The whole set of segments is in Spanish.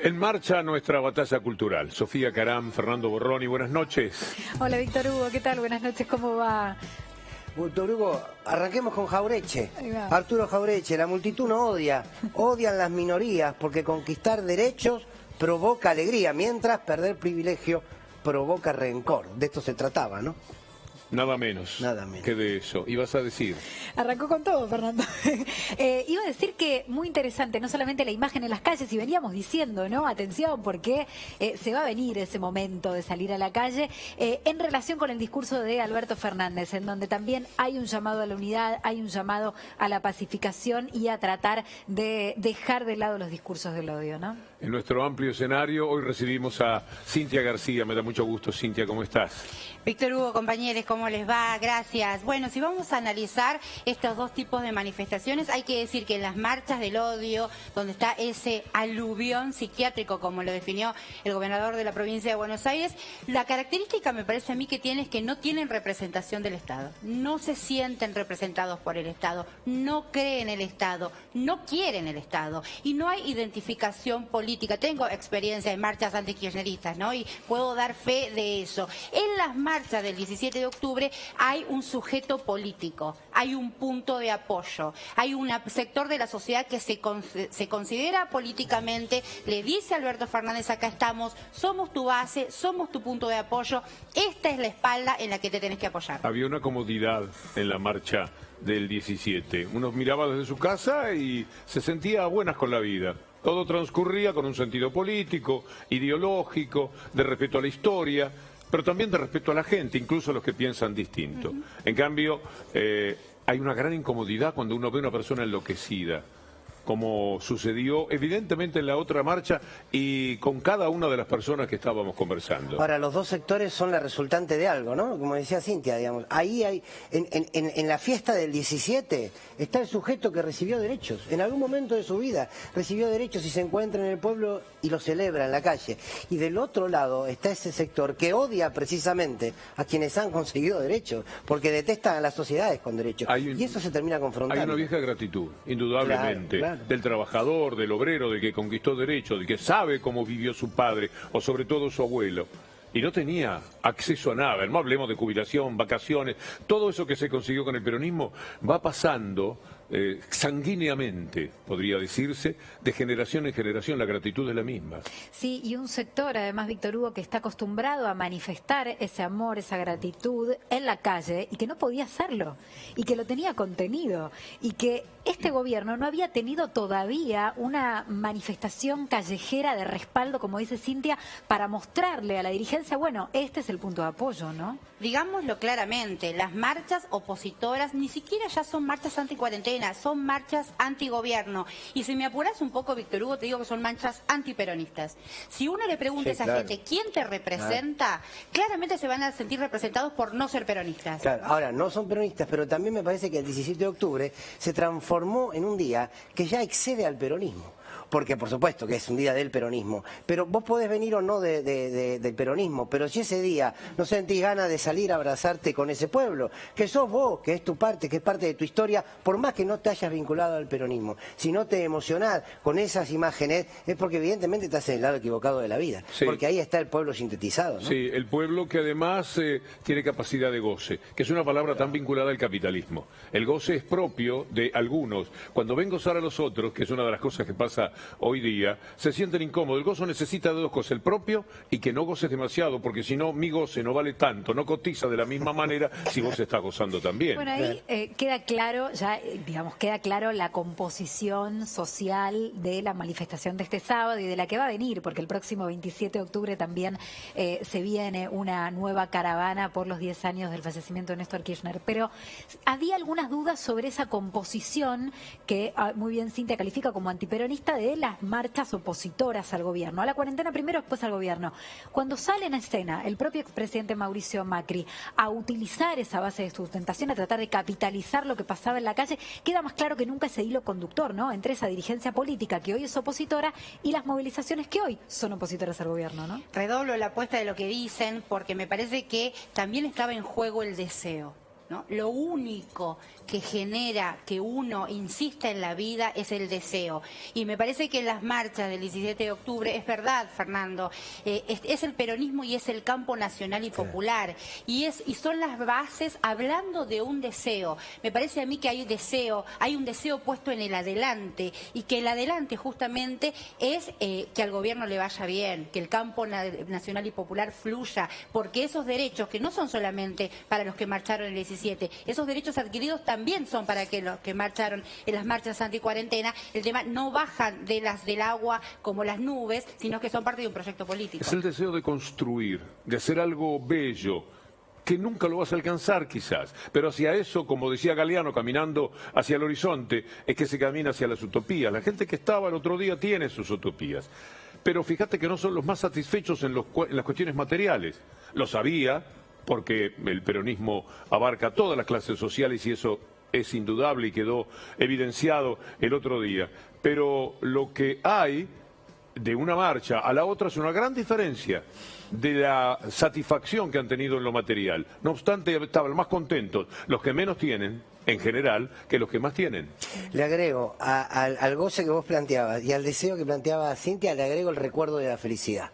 En marcha nuestra batalla cultural. Sofía Caram, Fernando Borroni, buenas noches. Hola Víctor Hugo, ¿qué tal? Buenas noches, ¿cómo va? Víctor Hugo, arranquemos con Jauretche. Ahí va. Arturo Jauretche, la multitud no odia, odian las minorías porque conquistar derechos provoca alegría, mientras perder privilegio provoca rencor. De esto se trataba, ¿no? Nada menos, Nada menos que de eso. ¿Ibas a decir? Arrancó con todo, Fernando. Iba a decir que muy interesante, no solamente la imagen en las calles, y veníamos diciendo, ¿no? Atención, porque se va a venir ese momento de salir a la calle, en relación con el discurso de Alberto Fernández, en donde también hay un llamado a la unidad, hay un llamado a la pacificación y a tratar de dejar de lado los discursos del odio, ¿no? En nuestro amplio escenario, hoy recibimos a Cintia García. Me da mucho gusto, Cintia, ¿cómo estás? Víctor Hugo, compañeros, ¿cómo les va? Gracias. Bueno, si vamos a analizar estos dos tipos de manifestaciones, hay que decir que en las marchas del odio, donde está ese aluvión psiquiátrico, como lo definió el gobernador de la provincia de Buenos Aires, la característica, me parece a mí, que tiene es que no tienen representación del Estado. No se sienten representados por el Estado, no creen el Estado, no quieren el Estado y no hay identificación política. Tengo experiencia en marchas antikirchneristas, ¿no? Y puedo dar fe de eso. En las marchas del 17 de octubre hay un sujeto político, hay un punto de apoyo, hay un sector de la sociedad que se considera políticamente, le dice a Alberto Fernández: acá estamos, somos tu base, somos tu punto de apoyo, esta es la espalda en la que te tenés que apoyar. Había una comodidad en la marcha del 17. Uno miraba desde su casa y se sentía a buenas con la vida. Todo transcurría con un sentido político, ideológico, de respeto a la historia, pero también de respeto a la gente, incluso a los que piensan distinto. En cambio, hay una gran incomodidad cuando uno ve a una persona enloquecida, como sucedió evidentemente en la otra marcha y con cada una de las personas que estábamos conversando. Ahora, los dos sectores son la resultante de algo, ¿no? Como decía Cintia, digamos, ahí hay, en la fiesta del 17 está el sujeto que recibió derechos, en algún momento de su vida recibió derechos y se encuentra en el pueblo y lo celebra en la calle. Y del otro lado está ese sector que odia precisamente a quienes han conseguido derechos, porque detestan a las sociedades con derechos. Y eso se termina confrontando. Hay una vieja gratitud, indudablemente. Claro. Del trabajador, del obrero, del que conquistó derechos, del que sabe cómo vivió su padre o sobre todo su abuelo. Y no tenía acceso a nada. No hablemos de jubilación, vacaciones, todo eso que se consiguió con el peronismo va pasando sanguíneamente, podría decirse, de generación en generación. La gratitud es la misma. Sí, y un sector, además, Víctor Hugo, que está acostumbrado a manifestar ese amor, esa gratitud en la calle y que no podía hacerlo, y que lo tenía contenido, y que este gobierno no había tenido todavía una manifestación callejera de respaldo, como dice Cintia, para mostrarle a la dirigencia, bueno, este es el punto de apoyo, ¿no? Digámoslo claramente, las marchas opositoras ni siquiera ya son marchas anticuarentena, son marchas antigobierno. Y si me apuras un poco, Víctor Hugo, te digo que son marchas antiperonistas. Si uno le pregunta a esa gente quién te representa, claramente se van a sentir representados por no ser peronistas. Claro, ahora, no son peronistas, pero también me parece que el 17 de octubre se transformó en un día que ya excede al peronismo. Porque por supuesto que es un día del peronismo, pero vos podés venir o no del peronismo, pero si ese día no sentís ganas de salir a abrazarte con ese pueblo, que sos vos, que es tu parte, que es parte de tu historia, por más que no te hayas vinculado al peronismo, si no te emocionás con esas imágenes, es porque evidentemente estás en el lado equivocado de la vida, sí. Porque ahí está el pueblo sintetizado, ¿no? Sí, el pueblo que además tiene capacidad de goce, que es una palabra tan vinculada al capitalismo. El goce es propio de algunos. Cuando ven gozar a los otros, que es una de las cosas que pasa hoy día, se sienten incómodos. El gozo necesita de dos cosas: el propio y que no goces demasiado, porque si no, mi goce no vale tanto, no cotiza de la misma manera si vos estás gozando también. Bueno, ahí queda claro, ya digamos, queda claro la composición social de la manifestación de este sábado y de la que va a venir, porque el próximo 27 de octubre también se viene una nueva caravana por los 10 años del fallecimiento de Néstor Kirchner. Pero había algunas dudas sobre esa composición que muy bien Cintia califica como antiperonista de las marchas opositoras al gobierno, a la cuarentena primero, después al gobierno. Cuando sale en escena el propio expresidente Mauricio Macri a utilizar esa base de sustentación, a tratar de capitalizar lo que pasaba en la calle, queda más claro que nunca ese hilo conductor, ¿no?, entre esa dirigencia política que hoy es opositora y las movilizaciones que hoy son opositoras al gobierno, ¿no? Redoblo la apuesta de lo que dicen, porque me parece que también estaba en juego el deseo. ¿no? Lo único que genera que uno insista en la vida es el deseo. Y me parece que en las marchas del 17 de octubre, es verdad, Fernando, es el peronismo y es el campo nacional y popular. Y son las bases hablando de un deseo. Me parece a mí que hay un deseo puesto en el adelante, y que el adelante justamente es que al gobierno le vaya bien, que el campo nacional y popular fluya, porque esos derechos, que no son solamente para los que marcharon el 17, esos derechos adquiridos también son para que los que marcharon en las marchas anticuarentena. El tema no bajan del agua como las nubes, sino que son parte de un proyecto político. Es el deseo de construir, de hacer algo bello, que nunca lo vas a alcanzar quizás, pero hacia eso, como decía Galeano, caminando hacia el horizonte, es que se camina hacia las utopías. La gente que estaba el otro día tiene sus utopías, pero fíjate que no son los más satisfechos en las cuestiones materiales. Lo sabía, porque el peronismo abarca todas las clases sociales y eso es indudable y quedó evidenciado el otro día. Pero lo que hay de una marcha a la otra es una gran diferencia de la satisfacción que han tenido en lo material. No obstante, estaban más contentos los que menos tienen, en general, que los que más tienen. Le agrego al goce que vos planteabas y al deseo que planteaba Cintia, le agrego el recuerdo de la felicidad.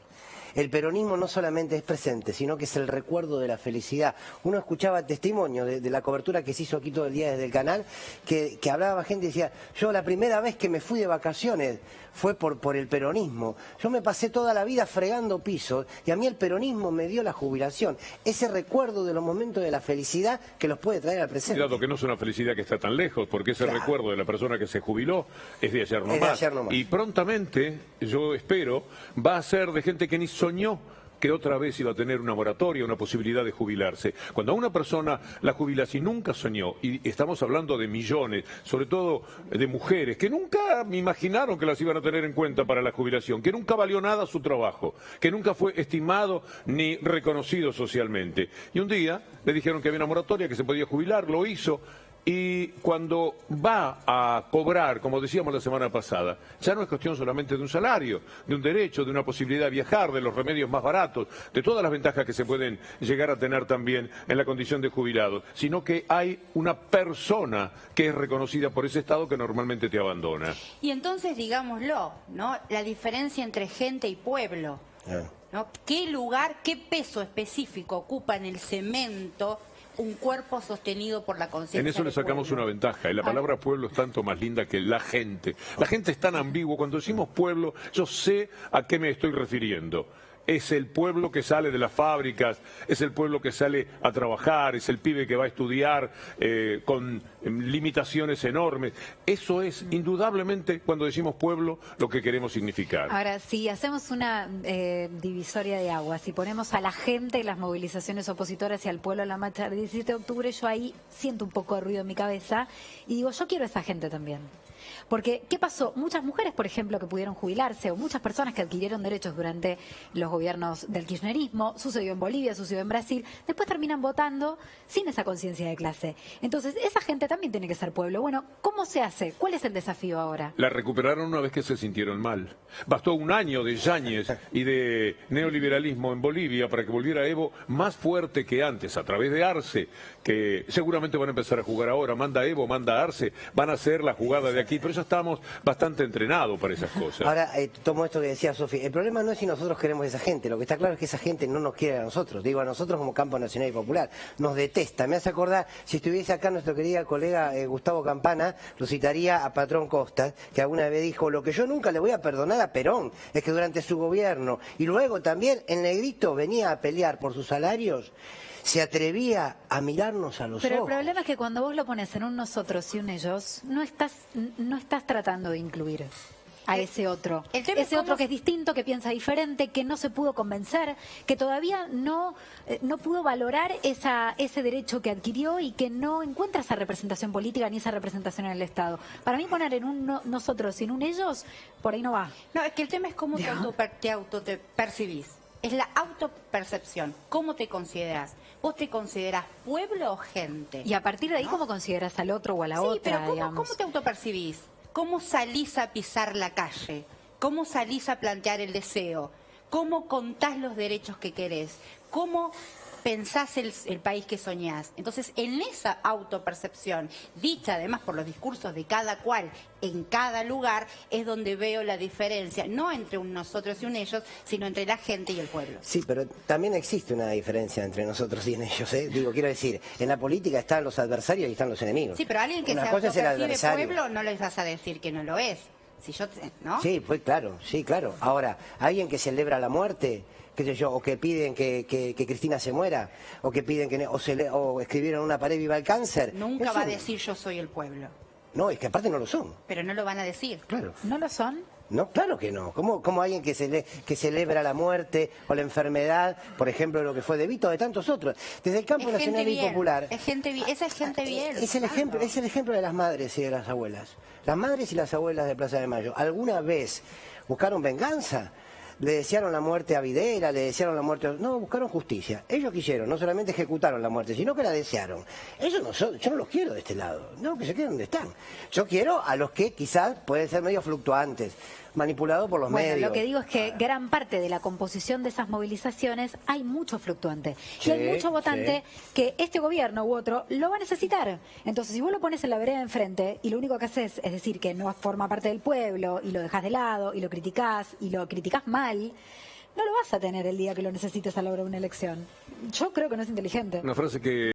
El peronismo no solamente es presente, sino que es el recuerdo de la felicidad. Uno escuchaba testimonio de la cobertura que se hizo aquí todo el día desde el canal, que hablaba gente y decía, yo la primera vez que me fui de vacaciones fue por el peronismo. Yo me pasé toda la vida fregando pisos y a mí el peronismo me dio la jubilación. Ese recuerdo de los momentos de la felicidad que los puede traer al presente. Cuidado que no es una felicidad que está tan lejos, porque ese recuerdo de la persona que se jubiló es de ayer nomás. Y prontamente, yo espero, va a ser de gente que ni soñó que otra vez iba a tener una moratoria, una posibilidad de jubilarse. Cuando a una persona la jubilas y nunca soñó, y estamos hablando de millones, sobre todo de mujeres, que nunca me imaginaron que las iban a tener en cuenta para la jubilación, que nunca valió nada su trabajo, que nunca fue estimado ni reconocido socialmente. Y un día le dijeron que había una moratoria, que se podía jubilar, lo hizo. Y cuando va a cobrar, como decíamos la semana pasada, ya no es cuestión solamente de un salario, de un derecho, de una posibilidad de viajar, de los remedios más baratos, de todas las ventajas que se pueden llegar a tener también en la condición de jubilado, sino que hay una persona que es reconocida por ese Estado que normalmente te abandona. Y entonces, digámoslo, ¿no? La diferencia entre gente y pueblo, ¿no? ¿Qué lugar, qué peso específico ocupa en el cemento un cuerpo sostenido por la conciencia? En eso le sacamos una ventaja. Y la palabra pueblo es tanto más linda que la gente. La gente es tan ambigua. Cuando decimos pueblo, yo sé a qué me estoy refiriendo. Es el pueblo que sale de las fábricas, es el pueblo que sale a trabajar, es el pibe que va a estudiar con limitaciones enormes. Eso es indudablemente, cuando decimos pueblo, lo que queremos significar. Ahora, si hacemos una divisoria de aguas, si ponemos a la gente en las movilizaciones opositoras y al pueblo en la marcha del 17 de octubre, yo ahí siento un poco de ruido en mi cabeza y digo, yo quiero a esa gente también. Porque, ¿qué pasó? Muchas mujeres, por ejemplo, que pudieron jubilarse, o muchas personas que adquirieron derechos durante los gobiernos del kirchnerismo, sucedió en Bolivia, sucedió en Brasil, después terminan votando sin esa conciencia de clase. Entonces, esa gente también tiene que ser pueblo. Bueno, ¿cómo se hace? ¿Cuál es el desafío ahora? La recuperaron una vez que se sintieron mal. Bastó un año de Yáñez y de neoliberalismo en Bolivia para que volviera Evo más fuerte que antes, a través de Arce, que seguramente van a empezar a jugar ahora. Manda Evo, manda Arce, van a hacer la jugada de aquí, pero ya estamos bastante entrenados para esas cosas. Ahora, tomo esto que decía Sofi, el problema no es si nosotros queremos a esa gente, lo que está claro es que esa gente no nos quiere a nosotros, digo a nosotros como Campo Nacional y Popular, nos detesta. Me hace acordar, si estuviese acá nuestro querido colega Gustavo Campana, lo citaría a Patrón Costas, que alguna vez dijo, lo que yo nunca le voy a perdonar a Perón es que durante su gobierno, y luego también el negrito venía a pelear por sus salarios, se atrevía a mirarnos a los ojos. Pero el problema es que cuando vos lo pones en un nosotros y un ellos, no estás tratando de incluir a ese otro. Ese otro que es distinto, que piensa diferente, que no se pudo convencer, que todavía no pudo valorar ese derecho que adquirió y que no encuentra esa representación política ni esa representación en el Estado. Para mí poner en un nosotros y en un ellos, por ahí no va. No, es que el tema es cómo te autopercibís. Es la autopercepción. ¿Cómo te consideras? ¿Vos te considerás pueblo o gente? Y a partir de ahí, ¿cómo consideras al otro o a la otra? Sí, pero ¿cómo te autopercibís? ¿Cómo salís a pisar la calle? ¿Cómo salís a plantear el deseo? ¿Cómo contás los derechos que querés? ¿Cómo pensás el país que soñás. Entonces, en esa autopercepción, dicha además por los discursos de cada cual en cada lugar, es donde veo la diferencia, no entre un nosotros y un ellos, sino entre la gente y el pueblo. Sí, pero también existe una diferencia entre nosotros y en ellos, ¿eh? Digo, quiero decir, en la política están los adversarios y están los enemigos. Sí, pero a alguien que Una se cosa es el autopercibe adversario. pueblo, no les vas a decir que no lo es. Si yo, ¿no? Sí, pues claro, sí, claro. Ahora, alguien que celebra la muerte, qué sé yo, o que piden que Cristina se muera, o que piden que o escribieron en una pared viva el cáncer. Nunca eso va a decir yo soy el pueblo. No, es que aparte no lo son. Pero no lo van a decir. Claro. ¿No lo son? No, claro que no. ¿Cómo alguien que celebra la muerte o la enfermedad, por ejemplo, lo que fue de Vito, de tantos otros, desde el campo nacional y popular? Es gente bien, esa es gente bien. Es el ejemplo de las madres y de las abuelas. Las madres y las abuelas de Plaza de Mayo, ¿alguna vez buscaron venganza? Le desearon la muerte a Videla, le desearon la muerte... No, buscaron justicia. Ellos quisieron, no solamente ejecutaron la muerte, sino que la desearon. Ellos no son, yo no los quiero de este lado, no, que se queden donde están. Yo quiero a los que quizás pueden ser medio fluctuantes, manipulados por los Bueno, medios. lo que digo es que gran parte de la composición de esas movilizaciones hay mucho fluctuante. Sí, y hay mucho votante que este gobierno u otro lo va a necesitar. Entonces, si vos lo pones en la vereda de enfrente y lo único que haces es decir que no forma parte del pueblo y lo dejas de lado y lo criticás mal, no lo vas a tener el día que lo necesites a la hora de una elección. Yo creo que no es inteligente. Una frase que